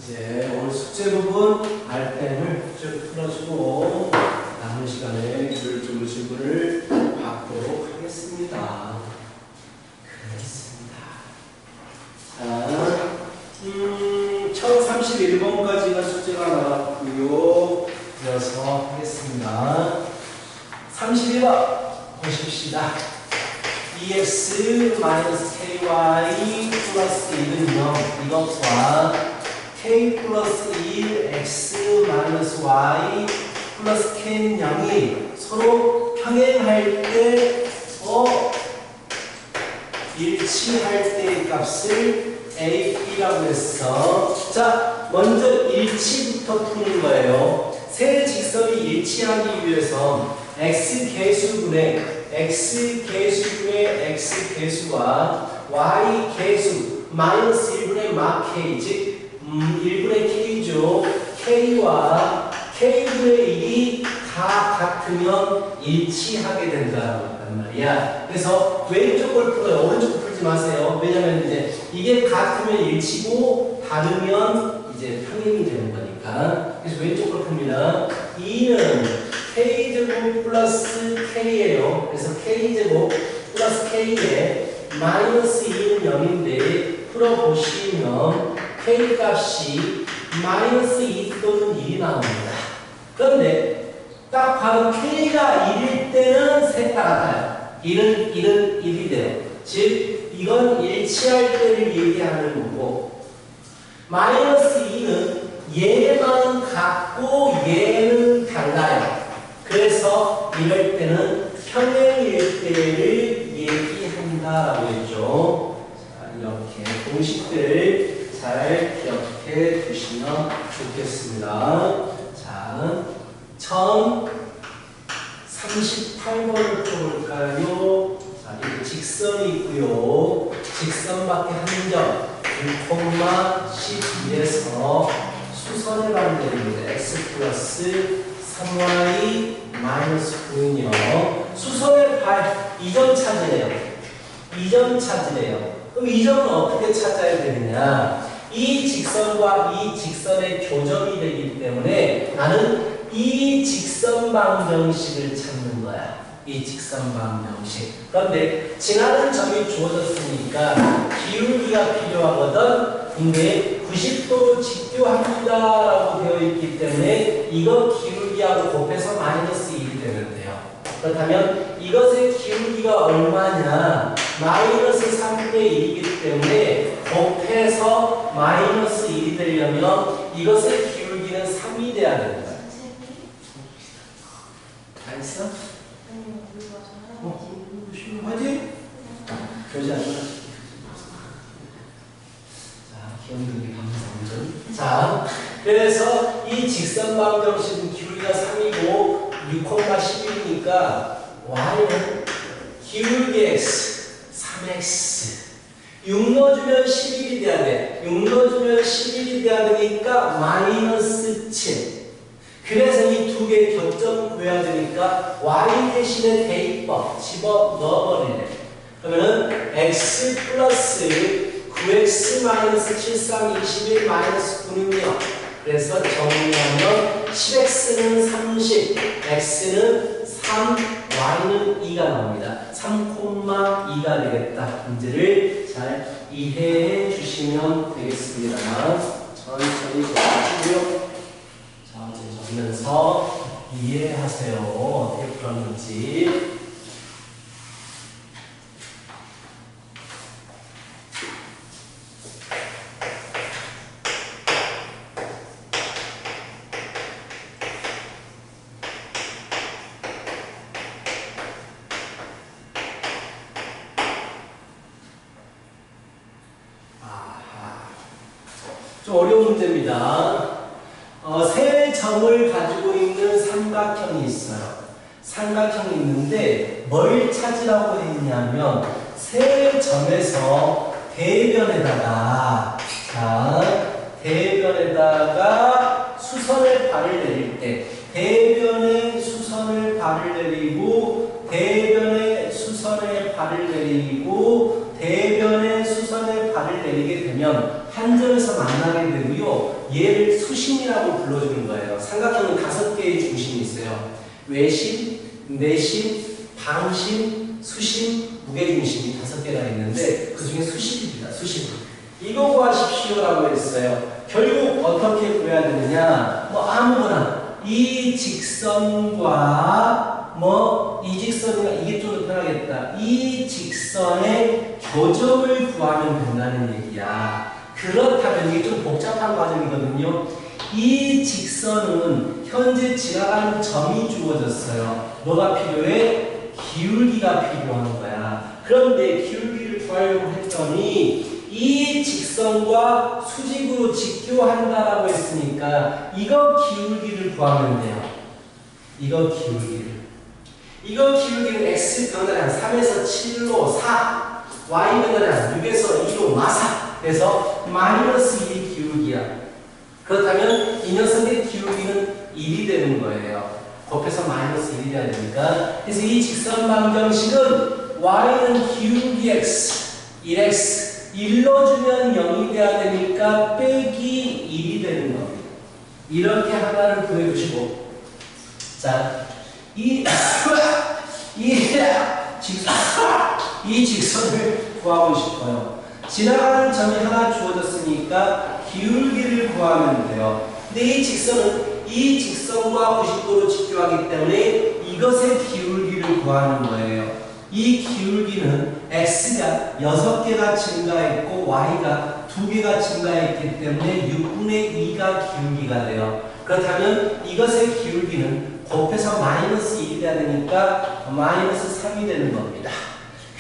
이제 오늘 숙제 부분 알펜을 쭉 풀어주고 남은 시간에 규율적으로 질문을 받도록 하겠습니다. 그렇습니다. 자, 1031번까지가 숙제가 나왔고요. 이어서 하겠습니다. 31번 보십시다. EX-KY 플러스 1은 0 이것과 K 플러스 1 X 마이너스 Y 플러스 K는 0이 서로 평행할 때 일치할 때의 값을 A, B라고 했어. 자, 먼저 일치부터 푸는 거예요. 세 직선이 일치하기 위해서 X 개수분의 X 개수와 Y 개수 마이너스 1분의 마 K 즉 1분의 K죠. K와 K분의 1이 다 같으면 일치하게 된다는 말이야. 그래서 왼쪽 걸 풀어요. 오른쪽 걸 풀지 마세요. 왜냐면 이제 이게 같으면 일치고 다르면 이제 평행이 되는 거니까. 그래서 왼쪽 걸 풉니다. 2는 K제곱 플러스 K예요. 그래서 K제곱 플러스 K에 마이너스 2는 0인데 풀어보시면 K 값이 마이너스 2 또는 1이 나옵니다. 그런데 딱 바로 K가 1일 때는 셋 다 같아요. 1은 1이 돼요. 즉 이건 일치할 때를 얘기하는 거고 마이너스 2는 얘만 같고 얘는 달라요. 그래서 이럴 때는 평행일 때를 얘기한다라고 했죠. 자, 이렇게 공식들 잘 기억해 두시면 좋겠습니다. 자, 1038번을 풀어볼까요? 자, 이렇게 직선이 있고요. 직선 밖에 한 점 1,12에서 수선의 반대입니다. x 플러스 3y 마이너스 9는요. 수선의 이 점 찾으래요. 이 점 찾으래요. 그럼 이 점은 어떻게 찾아야 되느냐? 이 직선과 이 직선의 교점이 되기 때문에 나는 이 직선 방정식을 찾는 거야. 이 직선 방정식. 그런데 지나는 점이 주어졌으니까 기울기가 필요하거든. 근데 90도로 직교합니다라고 되어 있기 때문에 이거 기울기하고 곱해서 마이너스 1이 되면 돼요. 그렇다면 이것의 기울기가 얼마냐? 마이너스 3분의 1이기 때문에 곱해서 마이너스 1이 되려면 이것의 기울기는 3이 돼야 되는 거야. 다 했어? 화이팅! 그러지 않나? 기억력이 감사합니다. 자, 그래서 이 직선 방정식은 기울기가 3이고 6,11이니까 y는 기울기 x 3x 6 넣어주면 11이 돼야 돼. 6 넣어주면 11이 돼야 되니까 마이너스 7. 그래서 이 두 개 교점 구해야 되니까 y 대신에 대입법 집어 넣어버리래. 그러면은 x 플러스 9x 마이너스 73 21 마이너스 9는요. 그래서 정리하면 10x는 30, x는 3, y는 2가 나옵니다. 3,2가 되겠다. 문제를 잘 이해해 주시면 되겠습니다. 천천히 적으시고요. 자, 이제 적으면서 이해하세요. 어떻게 풀었는지. 좀 어려운 문제입니다. 세 점을 가지고 있는 삼각형이 있어요. 삼각형이 있는데 뭘 찾으라고 했냐면 세 점에서 대변에다가 대변에다가 수선의 발을 내릴 때 대변에 수선을 발을 내리고 대변에 수선의 발을 내리고 대변에 수선의 발을 내리게 되면 한 점에서 만나게 되고요. 얘를 수심이라고 불러주는 거예요. 삼각형은 5개의 중심이 있어요. 외심, 내심, 방심, 수심, 무게중심이 5개가 있는데 그 중에 수심입니다. 수심. 이거 구하십시오라고 했어요. 결국 어떻게 구해야 되느냐? 뭐 아무거나 이 직선과 이 직선이나 이게 좀 더 편하겠다. 이 직선의 교점을 구하면 된다는 얘기야. 그렇다면 이게 좀 복잡한 과정이거든요. 이 직선은 현재 지나가는 점이 주어졌어요. 뭐가 필요해? 기울기가 필요한 거야. 그런데 기울기를 구하려고 했더니 이 직선과 수직으로 직교한다라고 했으니까 이거 기울기를 구하면 돼요. 이거 기울기를 x 변화량 3에서 7로 4, y 변화량 6에서 2로 마사. 그래서 마이너스 1이 기울기야. 그렇다면 이 녀석의 기울기는 1이 되는 거예요. 곱해서 마이너스 1이 돼야 되니까. 그래서 이 직선 방정식은 y는 기울기 x, 1x, 1로 주면 0이 돼야 되니까 빼기 1이 되는 겁니다. 이렇게 하나를 구해주시고, 자, 이 직선을 구하고 싶어요. 지나가는 점이 하나 주어졌으니까 기울기를 구하면 돼요. 근데 이 직선은 이 직선과 90도로 직교하기 때문에 이것의 기울기를 구하는 거예요. 이 기울기는 x가 6개가 증가했고 y가 2개가 증가했기 때문에 6분의 2가 기울기가 돼요. 그렇다면 이것의 기울기는 곱해서 마이너스 1이 돼야 되니까 마이너스 3이 되는 겁니다.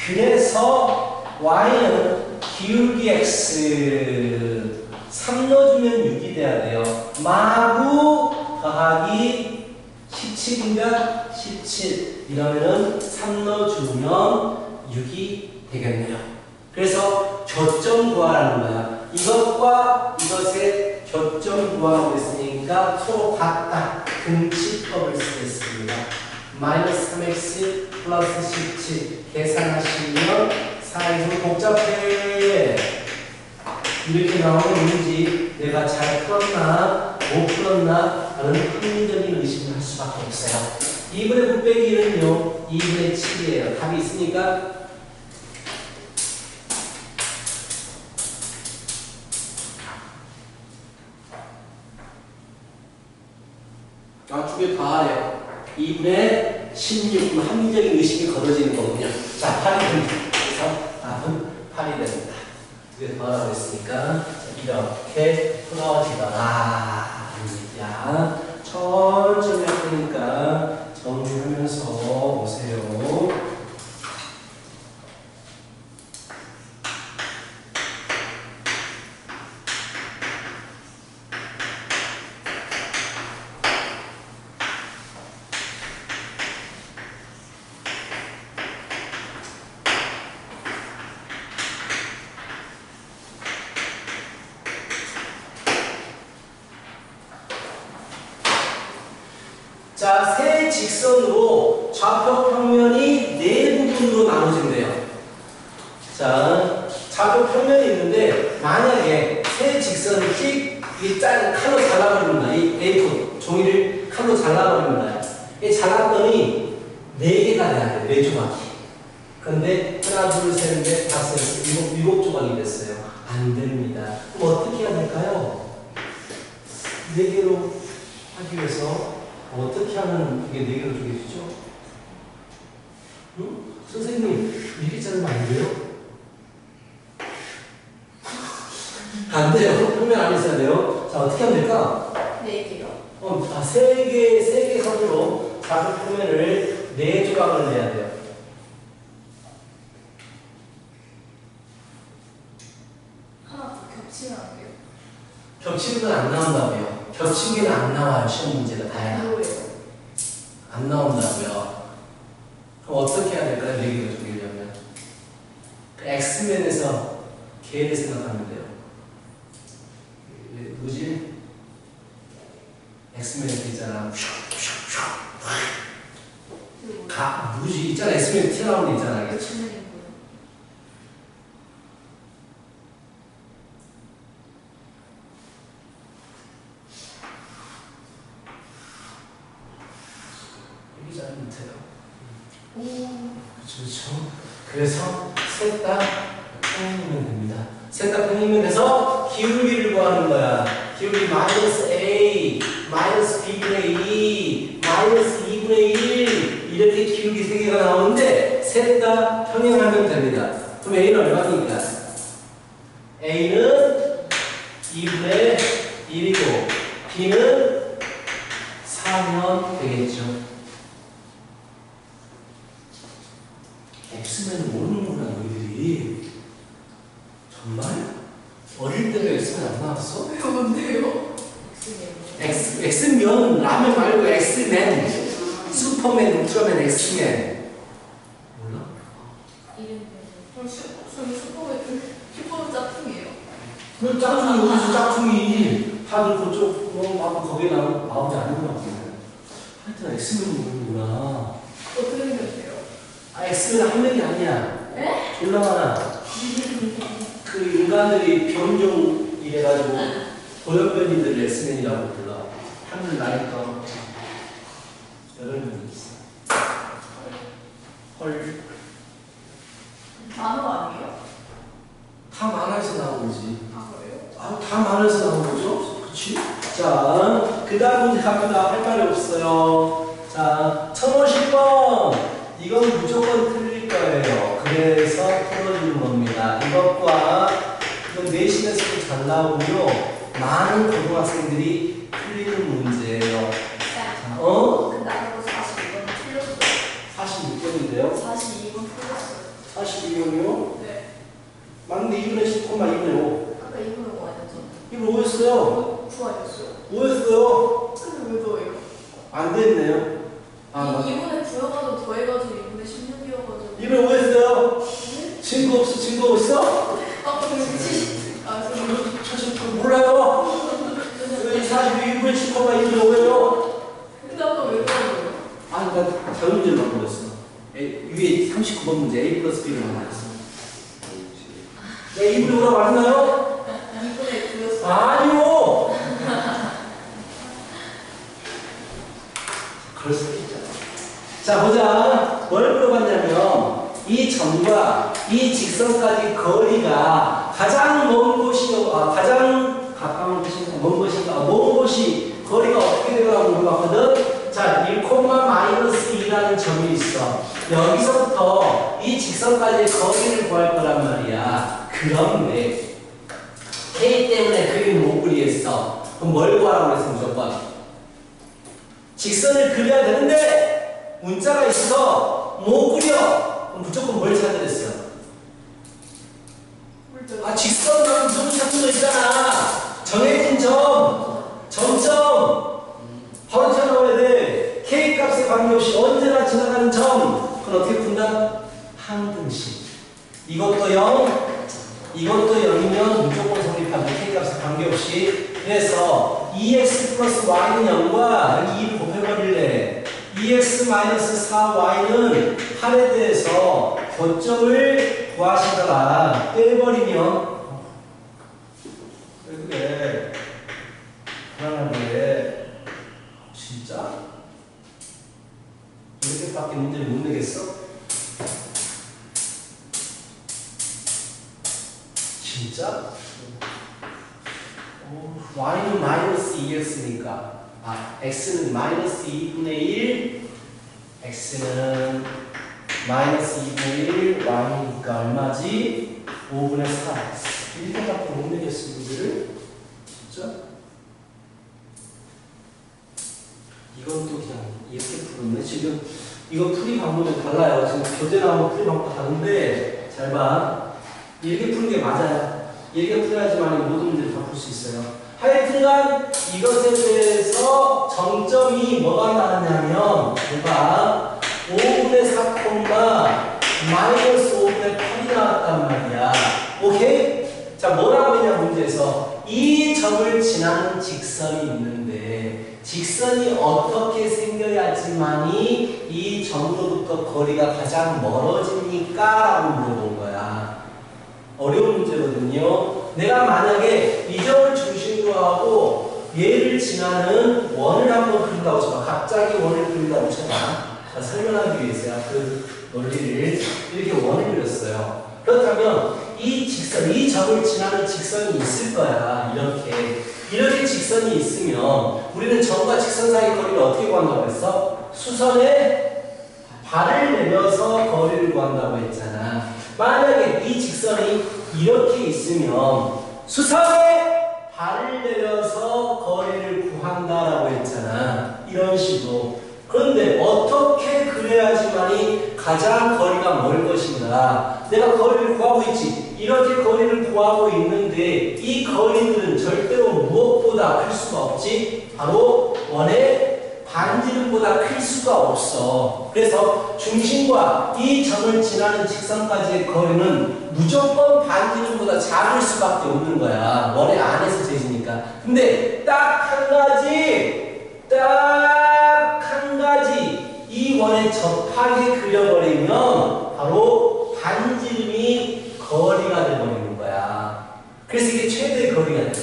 그래서 y는 기울기 x 3 넣어주면 6이 돼야 돼요. 마구 더하기 17인가? 17 이러면은 3 넣어주면 6이 되겠네요. 그래서 교점 구하라는 거야. 이것과 이것의 교점 구하고 있으니까 서로 같다. 등치법을 쓰겠습니다. 마이너스 3x 플러스 17 계산하시면 4에서 복잡해. 이렇게 나오는 문제 내가 잘 풀었나 못 풀었나 하는 합리적인 의심을 할 수밖에 없어요. 2분의 9빼기는요 2분의 7이에요. 답이 있으니까 두 개 다 하래요. 2분의 16 합리적인 의심이 걸어지는 거군요. 자, 8이 됩니다. 그래서 답은 8이 됩니다. 두 개 더 하라고 했으니까 이렇게 풀어지더라. 야, 천천히 할 테니까 정리하면서 오세요. 자, 세 직선으로 좌표 평면이 네 부분으로 나눠진대요. 자, 좌표 평면이 있는데 만약에 세 직선을 이 짠 칼로 잘라버립니다. 이 A4 종이를 칼로 잘라버립니다. 이 잘랐더니 네 개가 돼야 돼요. 네 조각이. 근데 하나, 둘, 셋, 넷, 다섯, 여섯, 일곱 조각이 됐어요. 안 됩니다. 그럼 어떻게 해야 될까요? 네 개로 하기 위해서 어떻게 하면 이게 4개로 쪼개지죠? 응? 선생님, 이렇게 자르면 안 돼요? 안 돼요. 평면 안에 있어야 돼요. 자, 어떻게 하면 될까? 4개요? 3개 선으로 좌표 평면을 4조각을 내야 돼요. 하나 겹치면 안 돼요? 겹치는 건 안 나온다고요. 겹친 게 안 나와요. 시험 문제가 다야. 뭐예요? 안 나온다고요. 그럼 어떻게 해야 될까요? 4개로 쪼개려면. X면에서 개를 생각하면 돼요. 뭐지? X면에 있잖아. 뭐지? 있잖아. X면에 튀어나오는 데 있잖아. 겹치는 게 뭐예요? 같아요. 오. 그렇죠. 그래서 셋 다 평행이면 됩니다. 셋 다 평행이면 돼서 기울기를 구하는 거야. 기울기 마이너스 A, 마이너스 B분의 2, 마이너스 2분의 1 이렇게 기울기 3개가 나오는데 셋 다 평행하면 됩니다. 그럼 A는 얼마입니까? A는 2분의 1이고 B는 4면 되겠죠. X면 모르는구나 너희들이. 정말? 어릴 때도 X면 안 나왔어? 뭔데요? X면 라면 말고 X맨 슈퍼맨, 울트라맨, X맨 몰라? 이름 그럼 슈퍼맨 짝퉁이에요? 그 짝퉁이 어디서 짝퉁이 다들 그쪽 뭐 거기에 나오지 않는 것 같은데 하여튼 X맨이 모르는구나. 어떻게 생겼대요? X는 한 명이 아니야. 에? 졸라 많아. 그 인간들이 변종 이래가지고 고연변이들을 X맨이라고 불러. 하늘 나니까 여러 명이 있어. 헐. 만화 아니에요? 다 만화에서 나온 거지. 아 그래요? 아, 다 만화에서 나온 거죠? 그치? 자, 그 다음 문제 갑니다. 할 말이 없어요. 자, 1050번. 이건 무조건 틀릴 거예요. 그래서 풀어주는 겁니다. 이것과 이건 내신에서도 잘 나오고요. 많은 고등학생들이 틀리는 문제예요. 자, 근데 아까 42번 틀렸어요. 46번인데요. 42번 틀렸어요. 42번이요? 네. 맞는데 2분의 10, 2분의 5. 아까 2분의 5 아니었죠? 2분의 5였어요. 9 아니었어요? 5였어요. 근데 왜 더해요? 안 됐네요. 아, 맞 2분의 9여가지고 더해가지고 2분의 16이어가지고 2분의 5였어요. 네? 증거 없어, 증거 없어? 아까 근데 70. 아 저는 몰라요. 왜 42분의 10가 2분의 5예요? 근데 아까 왜 더해요? 아, 나 다른 문제를 바꿔봤어. 위에 39번 문제 A 플러스 B를 바꿔봤어. 네, 2분의 5라고 말했나요? 2분의 9였어요. 아니요. 그럴 수도 있잖아. 자, 보자. 뭘 물어봤냐면 이 점과 이 직선까지 거리가 가장 먼 곳이요, 가장 가까운 곳인가, 먼 곳인가, 먼 곳이 거리가 어떻게 되라고 물어봤거든. 자, 1,-2라는 점이 있어. 여기서부터 이 직선까지의 거리를 구할 거란 말이야. 그런데 K 때문에 그림 못 그리겠어. 그럼 뭘 구하라고 그랬어, 무조건? 직선을 그려야 되는데 문자가 있어. 못 그려. 그럼 무조건 뭘 찾아야 됐어? 아, 직선은 무조건 찾는 거 있잖아. 정해진 점, 점점. 바로 찾아와야 돼. K 값에 관계없이 언제나 지나가는 점. 그건 어떻게 푼다? 항등식. 이것도 0, 이것도 0이면 무조건 성립한다. K 값에 관계없이. 그래서 2x 플러스 y는 0과 2를 곱해버릴래. 2x 마이너스 4y는 8에 대해서 교점을 구하시다가 빼버리면 왜 그래? 불안한데 진짜? 이렇게밖에 문제를 못 내겠어? 진짜? y는 마이너스 2x니까 x는 마이너스 2분의 1 x는 마이너스 2분의 1 y니까 얼마지? 5분의 4 이렇게밖에 못 내겠어 문제를? 진짜? 이건 또 그냥 이렇게 풀었네. 지금 이거 풀이 방법이 달라요. 지금 교재 나오는 풀이 방법 다른데 잘 봐. 이렇게 푸는 게 맞아요. 이렇게 풀어야지만 모든 문제를 다 풀 수 있어요. 하여튼간 이것에 대해서 정점이 뭐가 나왔냐면 뭐가 5분의 4, 마이너스 5분의 8이 나왔단 말이야. 오케이? 자, 뭐라고 했냐 문제에서 이 점을 지나는 직선이 있는데 직선이 어떻게 생겨야지만이 이 점으로부터 거리가 가장 멀어집니까? 라고 물어본 거야. 어려운 문제거든요. 내가 만약에 이 점을 중심으로 하고 얘를 지나는 원을 한번 그린다고 쳐봐. 갑자기 원을 그린다고 쳐봐. 자, 설명하기 위해서 그 논리를 이렇게 원을 그렸어요. 그렇다면 이 직선, 이 점을 지나는 직선이 있을 거야. 이렇게 직선이 있으면 우리는 점과 직선 사이 거리를 어떻게 구한다고 했어? 수선에 발을 내려서 거리를 구한다고 했잖아. 만약에 이 직선이 이렇게 있으면 수선에 발을 내려서 거리를 구한다라고 했잖아. 이런 식으로. 그런데 어떻게 그래야지만이 가장 거리가 멀 것인가? 내가 거리를 구하고 있지. 이렇게 거리를 구하고 있는데 이 거리들은 절대로 무엇보다 클 수가 없지? 바로 원의 반지름보다 클 수가 없어. 그래서 중심과 이 점을 지나는 직선까지의 거리는 무조건 반지름보다 작을 수밖에 없는 거야. 원의 안에서 재지니까. 근데 딱 한 가지 이 원에 접하게 그려버리면 바로 반지름이 거리가 돼버리는 거야. 그래서 이게 최대의 거리가 돼.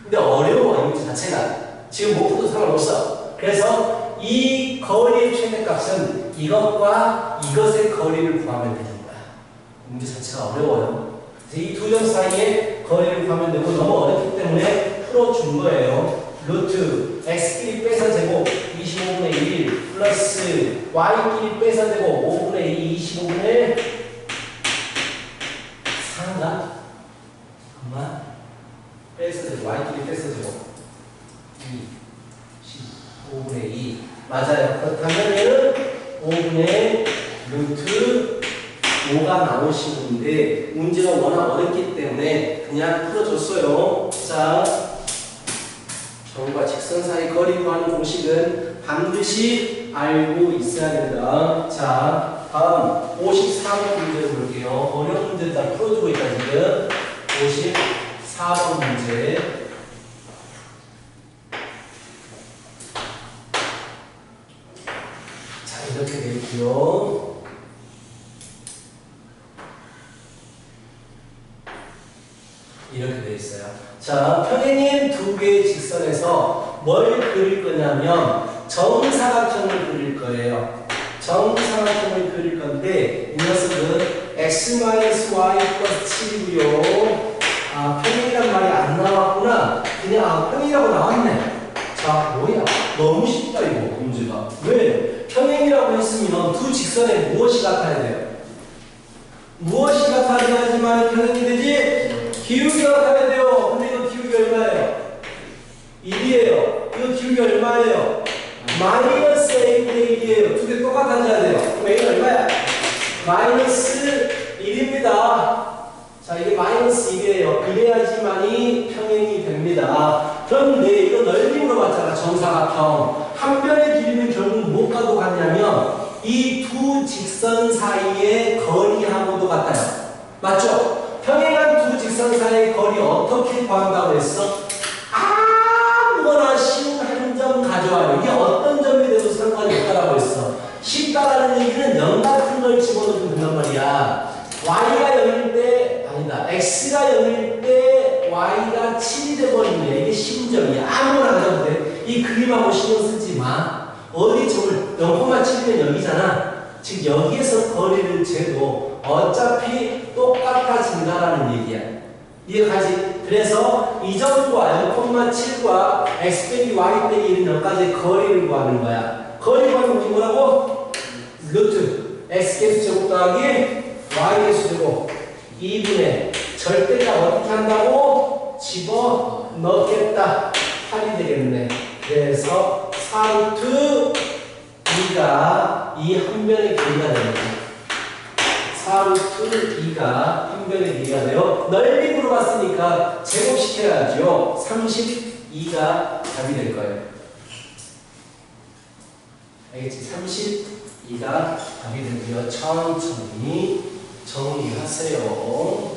근데 어려워, 이 문제 자체가. 지금 못 푸도 상관없어. 그래서 이 거리의 최대값은 이것과 이것의 거리를 구하면 되는 거야. 문제 자체가 어려워요. 이 두 점 사이에 거리를 구하면 되고 너무 어렵기 때문에 풀어준 거예요. 루트 x끼리 빼서 제곱 25분의 1 플러스 y끼리 빼서 제곱 5분의 2 25분의 4인가? 그만 빼서 제곱 y끼리 빼서 제곱 5분의 2 맞아요. 그렇다면 얘는 5분의 루트 5가 나오시는데 문제가 워낙 어렵기 때문에 그냥 풀어줬어요. 자, 점과 직선 사이 거리 구하는 공식은 반드시 알고 있어야 된다. 자, 다음 54번 문제 볼게요. 어려운 문제 다 풀어주고 있다 지금. 54번 문제. 자, 이렇게 되어 있고요. 이렇게 되어 있어요. 자, 평행인 두 개의 직선에서 뭘 그릴 거냐면 정사각형을 그릴 거예요. 정사각형을 그릴 건데 이 녀석은 x-y 플러스 7이고요. 아, 평행이란 말이 안 나왔구나. 그냥 평행이라고 나왔네. 자, 뭐야? 너무 쉽다 이거 문제가. 왜? 평행이라고 했으면 두 직선에 무엇이 같아야 돼요? 무엇이 같아야지만 평행이 되지? 기울기가 같아야 돼요. 근데 이거 기울기 얼마예요? 1이에요. 이거 기울기 얼마예요? 마이너스 a분의 1이에요. 두 개 똑같아져야 돼요. 그럼 a는 얼마야? 마이너스 1입니다. 자, 이게 마이너스 1이에요. 이래야지만이 평행이 됩니다. 그런데 이거 넓이 물어봤잖아. 정사각형. 한 변의 길이는 결국 뭐과도 같냐면 이 두 직선 사이의 거리하고도 같아요. 맞죠? 평행한 두 직선 사이의 거리 어떻게 구한다고 했어? 아무거나 쉬운 한 점 가져와요. 이게 어떤 점이 돼도 상관이 없다라고 했어. 쉽다라는 얘기는 0 같은 걸 집어넣으면 된단 말이야. y가 0일 때, 아니다. x가 0일 때 y가 7이 돼버리면 이게 쉬운 점이야. 아무거나 가져도 돼. 이 그림하고 신경 쓰지 마. 어디 점을 0,7이면 0이잖아. 즉 여기에서 거리를 재도 어차피 똑같아진다라는 얘기야. 이해가지? 그래서 이 점과 0,7과 x 빼기 y 빼기 1은 여기까지 거리를 구하는 거야. 거리 구하는 게 뭐라고? 루트 x 개수 제곱 더하기 y 개수 제곱 2분의 절대값 어떻게 한다고? 집어 넣겠다. 8이 되겠네. 그래서 4루트 2가 이 한 변의 길이가 됩니다. 4루트 2가 한 변의 길이가 돼요. 넓이 물어봤으니까 제곱시켜야죠. 32가 답이 될 거예요. 알겠지? 32가 답이 되고요. 천천히 정리하세요.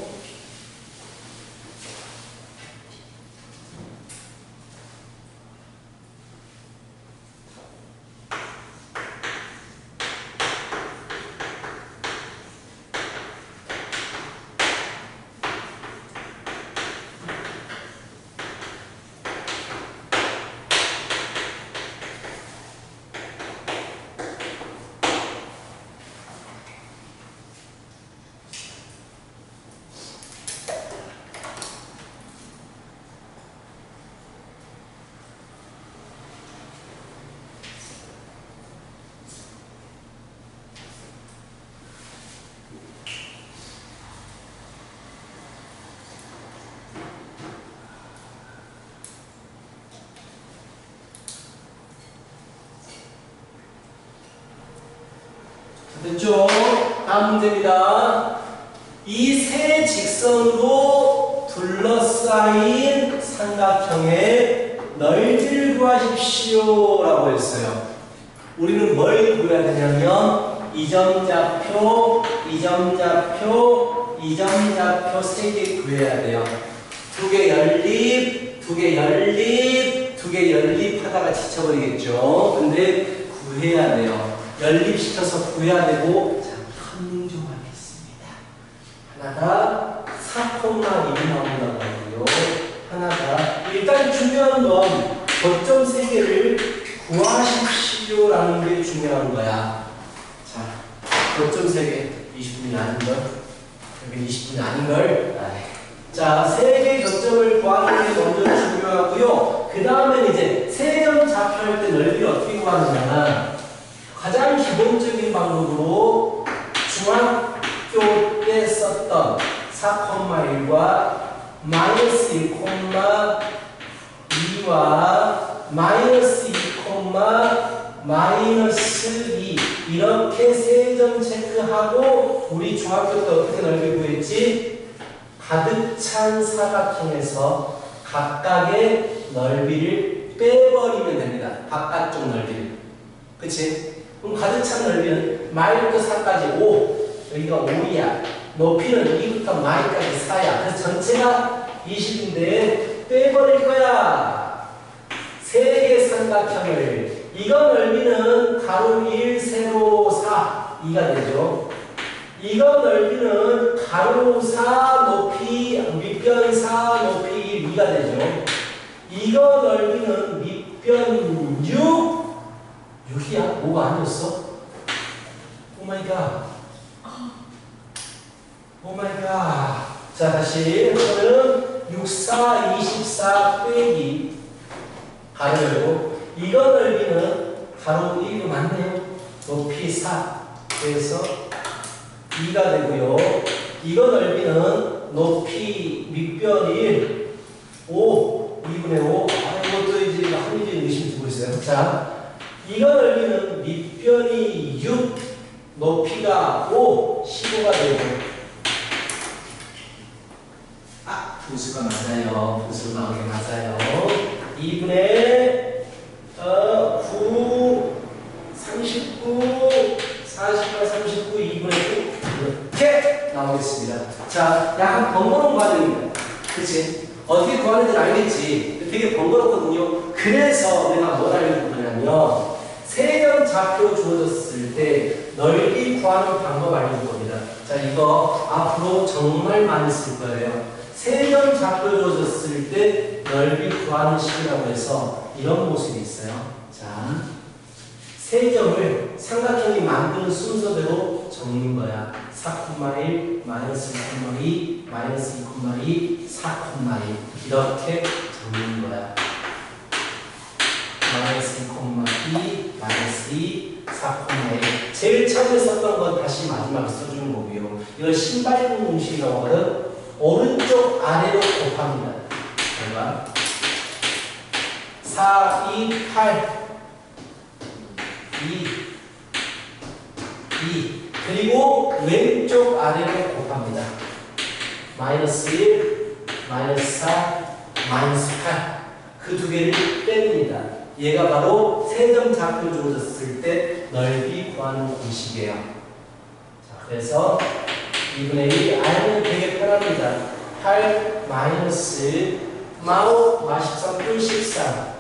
문제입니다. 이 세 직선으로 둘러싸인 삼각형의 넓이를 구하십시오 라고 했어요. 우리는 뭘 구해야 되냐면 이 점 좌표, 이 점 좌표, 이 점 좌표 세 개 구해야 돼요. 두 개 연립, 두 개 연립, 두 개 연립하다가 지쳐버리겠죠. 근데 구해야 돼요. 연립시켜서 구해야 되고, 자, 함정하겠습니다. 하나가 4,1이 나온다고 하고요. 하나가 일단 중요한 건 거점 세 개를 구하십시오라는 게 중요한 거야. 자, 거점 세 개, 20분이 아닌 걸, 여기 20분이 아닌 걸. 자, 세 개 교점을 구하는 게 먼저 중요하고요. 그 다음에 이제 세 점 좌표할 때 넓이를 어떻게 구하느냐. 가장 기본적인 방법으로 중학교 때 썼던 4,1과 마이너스 1,2와 마이너스 2, 마이너스 2 이렇게 세 점 체크하고 우리 중학교 때 어떻게 넓이 구했지? 가득 찬 사각형에서 각각의 넓이를 빼버리면 됩니다. 바깥쪽 넓이를. 그치? 그럼 가득 찬 넓이는 마이부터 4까지 5. 여기가 5이야. 높이는 2부터 마이까지 4야. 그래서 전체가 20인데 빼버릴 거야. 세 개 삼각형을. 이거 넓이는 가로 1, 세로 4. 2가 되죠. 이거 넓이는 가로 4, 높이, 밑변 4, 높이 1, 2가 되죠. 이거 넓이는 밑변 6, 6이야? 5가 아니었어? 오마이갓. 오마이갓. 자, 다시. 그러면 6, 4, 24 빼기. 가로 열고. 이거 넓이는 가로 1이 맞네요. 높이 4. 그래서 2가 되고요. 이거 넓이는 높이 밑변 1, 5, 2분의 5. 아, 이것도 이제 합리적인 의심이 들고 있어요. 자, 이거 넓이는 밑변이 6, 높이가 5, 15가 되고. 아, 분수가 맞아요. 분수가 나오게 맞아요. 2분의 9, 39, 48, 39, 2분의 9 이렇게 나오겠습니다. 자, 약간 번거로운 과정입니다. 그치? 어떻게 구하는지 알겠지? 되게 번거롭거든요. 그래서 내가 뭘 알려줄 거냐면 세 점 좌표 주어졌을 때 넓이 구하는 방법 알려줄 겁니다. 자, 이거 앞으로 정말 많이 쓸 거예요. 세 점 좌표 주어졌을 때 넓이 구하는 식이라고 해서 이런 모습이 있어요. 자, 세 점을 삼각형이 만드는 순서대로 적는 거야. 4,1, 마이너스 2,2, 마이너스 2,2, 4,1 이렇게 적는 거야. 마이너스 2,2, 마이너스 2, 4,1 제일 처음에 썼던 건 다시 마지막에 써주는 거고요. 이걸 신발분 공식이라고 하거든. 오른쪽 아래로 곱합니다. 결과 4, 2, 8 2, 그리고 왼쪽 아래로 곱합니다. 마이너스 1, 마이너스 4, 마이너스 8 그 두 개를 뺍니다. 얘가 바로 세 점 좌표 주어졌을 때 넓이 구하는 공식이에요. 자, 그래서 2분의 1 알면 되게 편합니다. 8 마이너스 마오 마십삼 뿔 14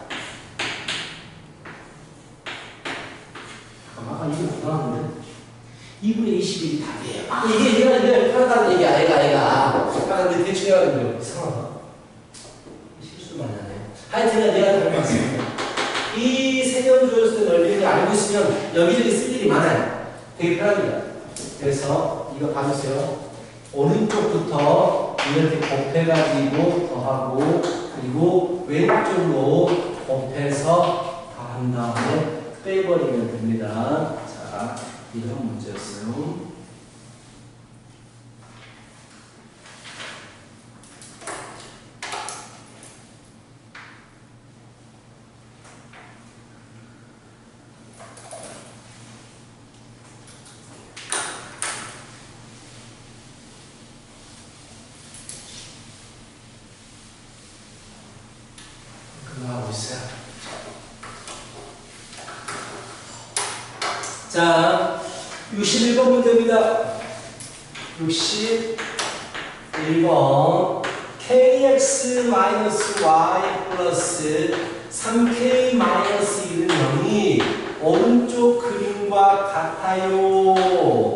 아까 이게 못 나왔는데? 2분의 21이 답이에요. 아, 이게 얘가 편하다는 얘기야, 얘가. 아, 근데 대충 해가지고 이상하다. 실수 많이 하네요. 하여튼 내가 닮았습니다. 이 세 점 주어졌을 때 넓이를 알고 있으면 여기저기 쓸 일이 많아요. 되게 편합니다. 그래서 이거 봐주세요. 오른쪽부터 이렇게 곱해가지고 더하고 그리고 왼쪽으로 곱해서 더한 다음에 빼버리면 됩니다. 자, 이런 문제였어요. 자, 61번 문제입니다. 61번 kx-y 플러스 3k-1은 0이 오른쪽 그림과 같아요.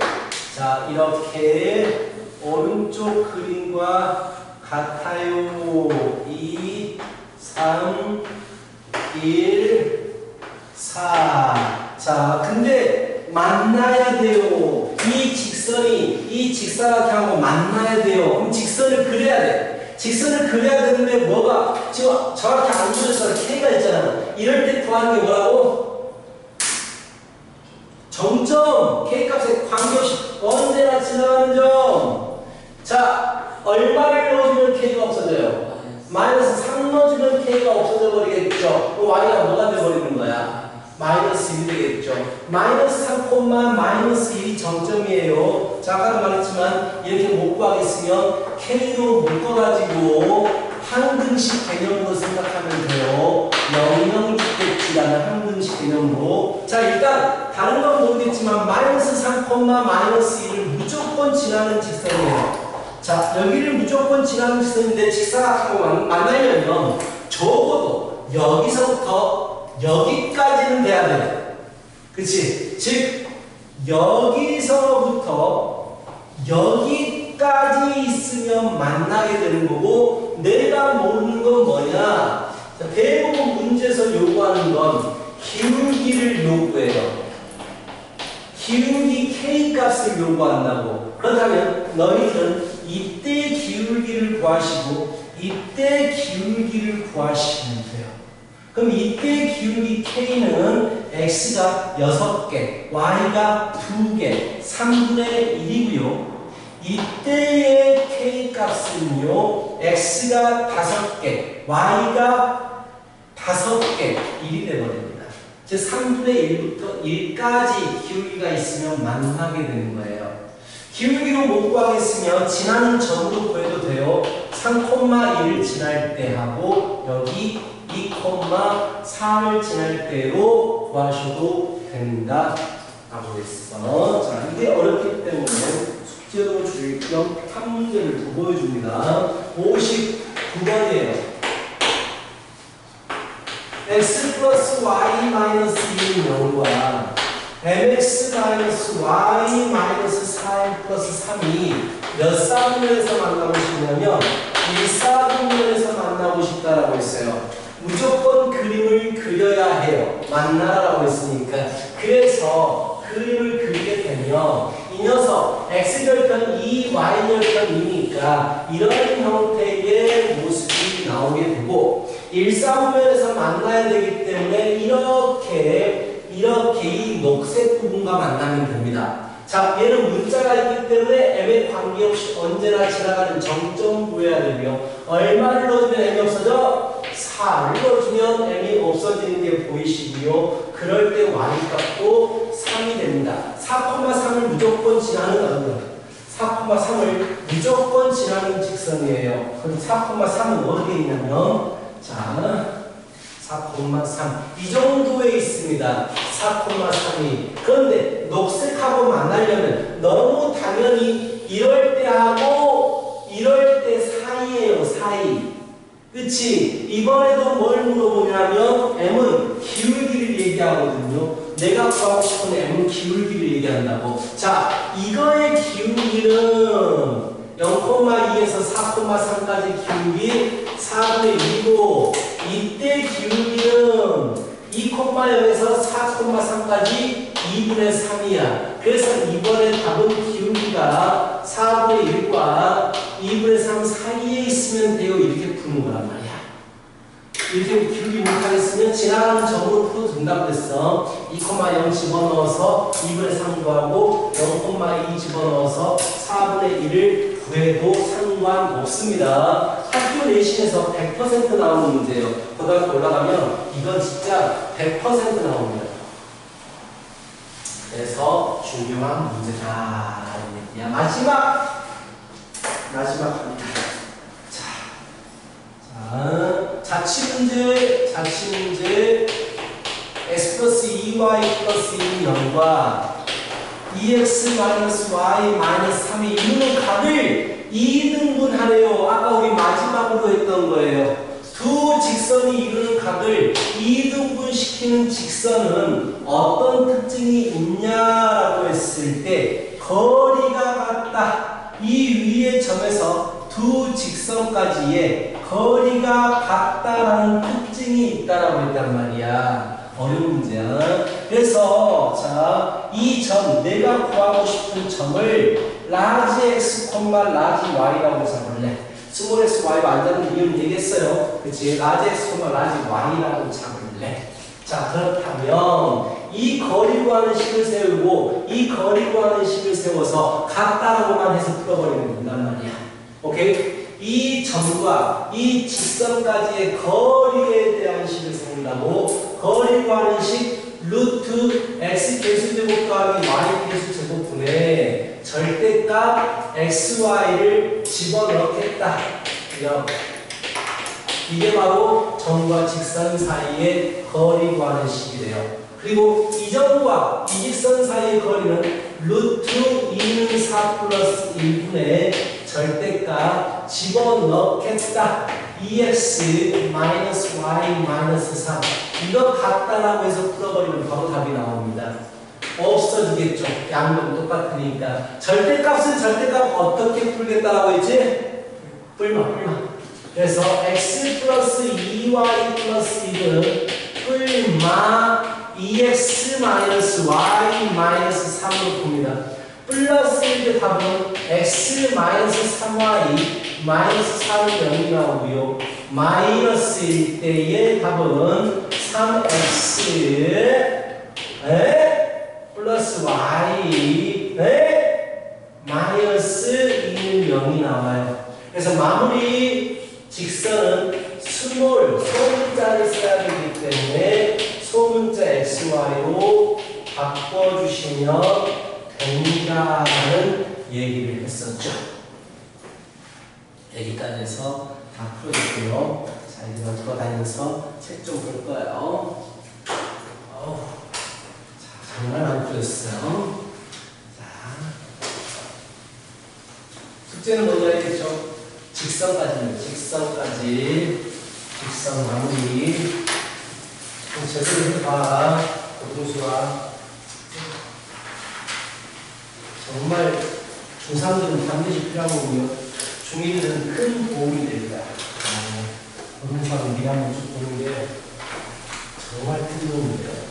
자, 이렇게 오른쪽 그림과 같아요. 2, 3, 1, 4. 자, 근데 만나야 돼요. 이 직선이 이 직사각형하고 만나야 돼요. 그럼 직선을 그려야 돼. 직선을 그려야 되는데 뭐가 지금 정확히 안 그려서 K가 있잖아. 이럴 때 구하는 게 뭐라고? 정점. K값에 관계없이 언제나 지나가는 점. 자, 얼마를 넣어주면 K가 없어져요? 마이너스 3 넣어주면 K가 없어져 버리겠죠. 그럼 Y가 뭐가 돼버리는 거야? 마이너스 1이 되겠죠. 마이너스 3, 마이너스 1이 정점이에요. 자, 아까도 말했지만 이렇게 못 구하겠으면 K로 묶어가지고 항등식 개념으로 생각하면 돼요. 영영주택지라는 항등식 개념으로. 자, 일단 다른 건 모르겠지만 마이너스 3, 마이너스 1을 무조건 지나는 직선이에요. 자, 여기를 무조건 지나는 직선인데 직사각하고 만나려면 적어도 여기서부터 여기까지는 돼야 돼. 그치? 즉 여기서부터 여기까지 있으면 만나게 되는 거고, 내가 모르는 건 뭐냐? 자, 대부분 문제에서 요구하는 건 기울기를 요구해요. 기울기 K값을 요구한다고. 그렇다면 너희들은 이때 기울기를 구하시고 이때 기울기를 구하시면 돼요. 그럼 이때 기울기 K는 X가 6개, Y가 2개, 3분의 1이고요. 이때의 K 값은요, X가 5개, Y가 5개, 1이 되어버립니다. 즉 3분의 1부터 1까지 기울기가 있으면 만나게 되는 거예요. 기울기로 못 구하겠으면 지나는 점으로 구해도 돼요. 3,1을 지날 때 하고 여기 2,4를 지날 때로 구하셔도 됩니다. 라고 했어. 자, 이게 어렵기 때문에 숙제로 줄 겸 한 문제를 더 보여줍니다. 59번이에요. x 플러스 y 마이너스 2는 0과 mx 마이너스 y 마이너스 4m 플러스 3이 몇 사분면에서 만나고 싶냐면 1사분면에서 만나고 싶다라고 했어요. 무조건 그림을 그려야 해요. 만나라고 했으니까. 그래서 그림을 그리게 되면 이 녀석 x절편 2, y절편 2니까 이런 형태의 모습이 나오게 되고, 1사분면에서 만나야 되기 때문에 이렇게 이 녹색 부분과 만나면 됩니다. 자, 얘는 문자가 있기 때문에 m에 관계없이 언제나 지나가는 정점 구해야 되고요. 얼마를 넣어주면 m이 없어져? 4를 넣어주면 m이 없어지는 게 보이시고요. 그럴 때 y값도 3이 됩니다. 4,3을 무조건 지나는 4,3을 무조건 지나는 직선이에요. 그럼 4,3은 어디에 있냐면, 자, 4,3 이 정도에 있습니다. 4,3이. 그런데 녹색하고 만나려면 너무 당연히 이럴 때 하고 이럴 때 사이에요. 사이. 그치? 이번에도 뭘 물어보냐면 M은 기울기를 얘기하거든요. 내가 구하고 싶은 M은 기울기를 얘기한다고. 자, 이거의 기울기는 0,2에서 4,3까지 기울기 4분의 1이고, 이때 기울기는 2,0에서 4,3까지 2분의 3이야. 그래서 이번에 답은 기울기가 4분의 1과 2분의 3 사이에 있으면 돼요. 이렇게 푸는 거란 말이야. 이렇게 기울기 못하겠으면 지나가는 점으로 풀어도 된다고 그랬어. 2,0 집어넣어서 2분의 3 구하고 0,2 집어넣어서 4분의 1을 구해도 상관없습니다. 학교 내신에서 100% 나오는 문제예요. 고등학교 올라가면 이건 진짜 100% 나옵니다. 그래서 중요한 문제다. 야, 마지막 갑니다. 자, 자취문제. S 플러스 2y 플러스 1이 0과 2x 마이너스 y 마이너스 3이 이루는 각을 2등분하래요. 아까 우리 마지막으로 했던 거예요. 두 직선이 이루는 각을 2등분 시키는 직선은 어떤 특징이 있냐라고 했을 때 거리가 같다. 이 위의 점에서 두 직선까지의 거리가 같다라는 특징이 있다라고 했단 말이야. 어려운 문제야. 그래서 자, 이 점, 내가 구하고 싶은 점을 라지 x, 라지 y라고 잡을래. 스몰 x, y가 안 잡는 이유는 되겠어요. 그치? 라지 x, 라지 y라고 잡을래. 자, 그렇다면 이 거리 구하는 식을 세우고 이 거리 구하는 식을 세워서 같다라고만 해서 풀어버리면 된단 말이야. 오케이? 이 점과 이 직선까지의 거리에 대한 식을 세운다고 거리 구하는 식 루트 x 계수제곱 더하기 y 계수제곱분에 절대값 xy를 집어넣겠다. 이게 바로 점과 직선 사이의 거리 구하는 식이래요. 그리고 이 점과 이 직선 사이의 거리는 루트 2는 4 플러스 1분의 절대값 집어넣겠다. 2x 마이너스 y 마이너스 3 이거 같다라고 해서 풀어버리면 바로 답이 나옵니다. 없어지겠죠. 양변 똑같으니까. 절대값은 절대값 어떻게 풀겠다라고 했지? 뿔마. 그래서 x 플러스 2y 플러스 1은 뿔마 2x 마이너스 y 마이너스 3으로 봅니다. 플러스 1의 답은 x 마이너스 3y 마이너스 4는 0이 나오고요. 마이너스일 때의 답은 3x 플러스 y 마이너스 2는 0이 나와요. 그래서 마무리 직선은 스몰 소문자를 써야 되기 때문에 소문자 xy로 바꿔주시면 된다는 얘기를 했었죠. 여기까지 해서 다 풀어줄게요. 자, 이제 돌아다니면서 책 좀 볼 거예요. 자, 정말 안 풀었어요. 자, 숙제는 먼저 해야겠죠. 직선까지는 직선 마무리. 제대로 해봐. 고등수와 정말 중3들은 반드시 필요한 거고요. 중1들은 큰 도움이 됩니다. 고등수학은 미리 한번 쭉 보는 게 정말 큰 도움이 돼요.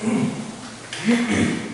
음.